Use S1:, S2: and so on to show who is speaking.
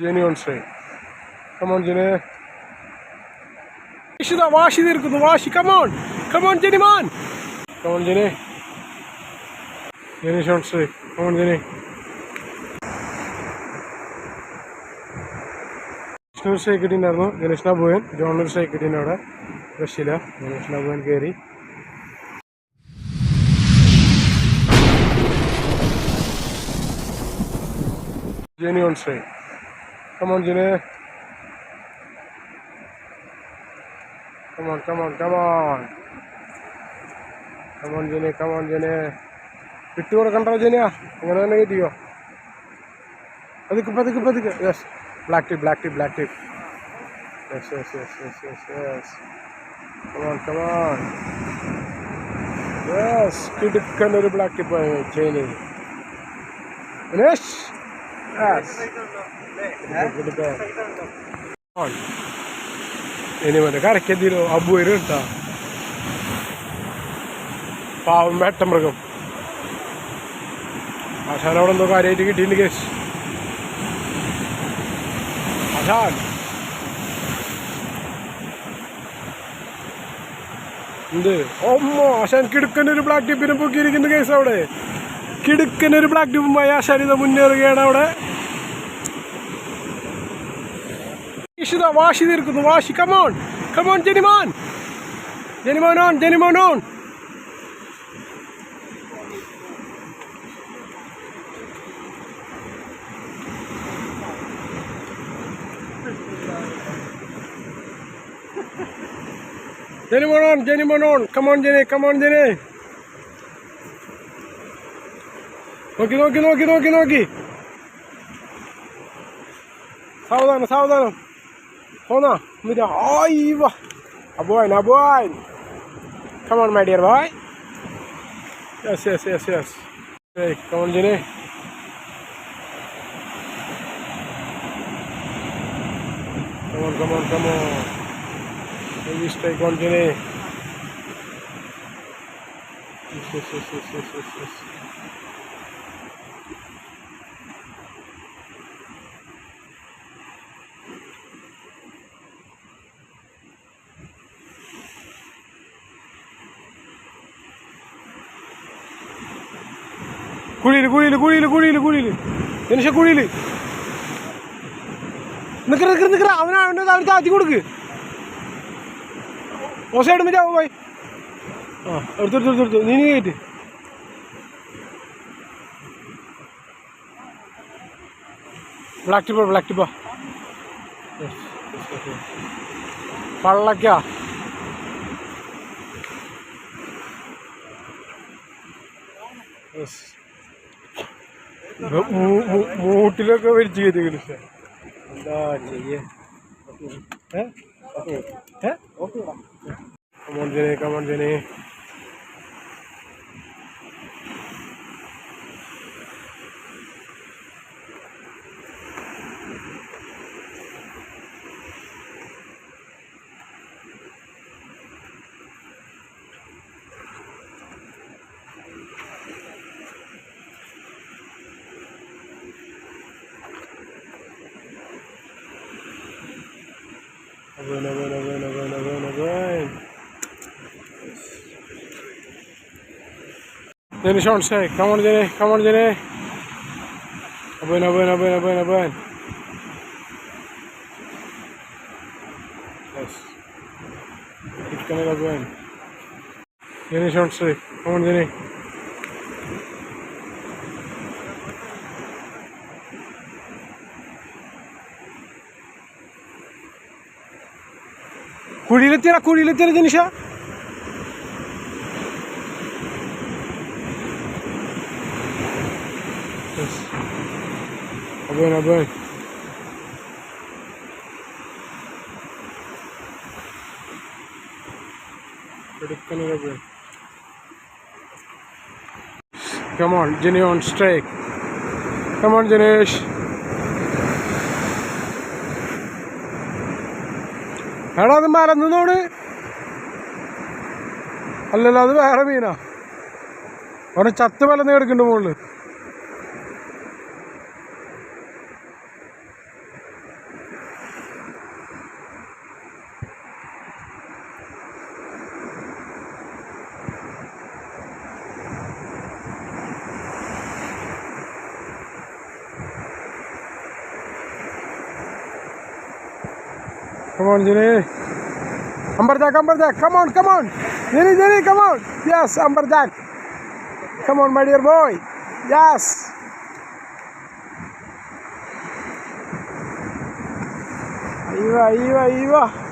S1: Jenny on strike. Come on, Jenny. Washi irukkudu. Washi, come on. Come on, Jenny man. Come on, Jenny. Jenny on strike. Come on, Jenny. Jenny strike kittinarnu. Janeshna Boyan. John strike kittinavada. Rashila. Janeshna Boyan keri. Jenny on strike. Come on, Jenny. Come on, come on, come on. Come on, Jenny, come on, Jenny. Pittu kodakanda Jenny. Angane thanne kettiyo. Padikku. Yes. Black tip. Yes. Come on. Yes. Kidikkan oru black tip Jenny. Finish. Yes. Good. On. ഇനി മറ്റേ കരക്കെന്തിനോ അബു വരും കേട്ടാ പാവം വേട്ടമൃഗം ആശാൻ അവിടെ എന്തോ കാര്യമായിട്ട് കിട്ടിയിട്ടുണ്ട് case ആശാൻ എന്ത് ഒമ്മോ ആശാൻ കിടുക്കനൊരു ബ്ലാക്ക് ടിപ്പിനെ പൊക്കിയിരിക്കുന്ന കേസ് അവിടെ കിടുക്കനൊരു ബ്ലാക്ക് ടിപ്പുമായി ആശാൻ ഇത് മുന്നേറുകയാണ് അവിടെ Washi irukkudu. Washi, come on. Come on, Jenny man. Jenny man on. Jenny man on. Come on, Jenny. നോക്കി. സാവധാനം. Hona, mira, aiva. A boy. Come on, my dear boy. Yes. Hey, come on, Jenny. Come on. Maybe strike on Jenny. Yes. കുഴിയില് Janisha കുഴിയില് നിക്കറ അവനെ താത്തി കൊടുക്ക് ഓസൈഡ് മതി പോയി ആ എടുത്തു നീ കയറ്റ് ബ്ലാക്ക് ടിപ്പാ പള്ളക്കാ മൂട്ടിലൊക്കെ വലിച്ചു കയറ്റി എന്താ ചെയ്യേ come on ജനെ Jenny short strike. Come on, Jenny. Abun. Yes. It's coming up again. Jenny short strike. Come on, Jenny. കുഴിയിലെത്തിയ Janisha Abun. Come on, Jenny on strike. Come on, Janesh. എടാ അത് മറന്നോട് അല്ലല്ലോ അത് വേറെ മീനാ അവനെ ചത്ത് മലന്ന് കിടക്കുന്നുണ്ട് മുകളിൽ Come on, Jenny. Amberjack. Come on. Jenny, come on. Yes, Amberjack. Come on, my dear boy. Yes. Ayva.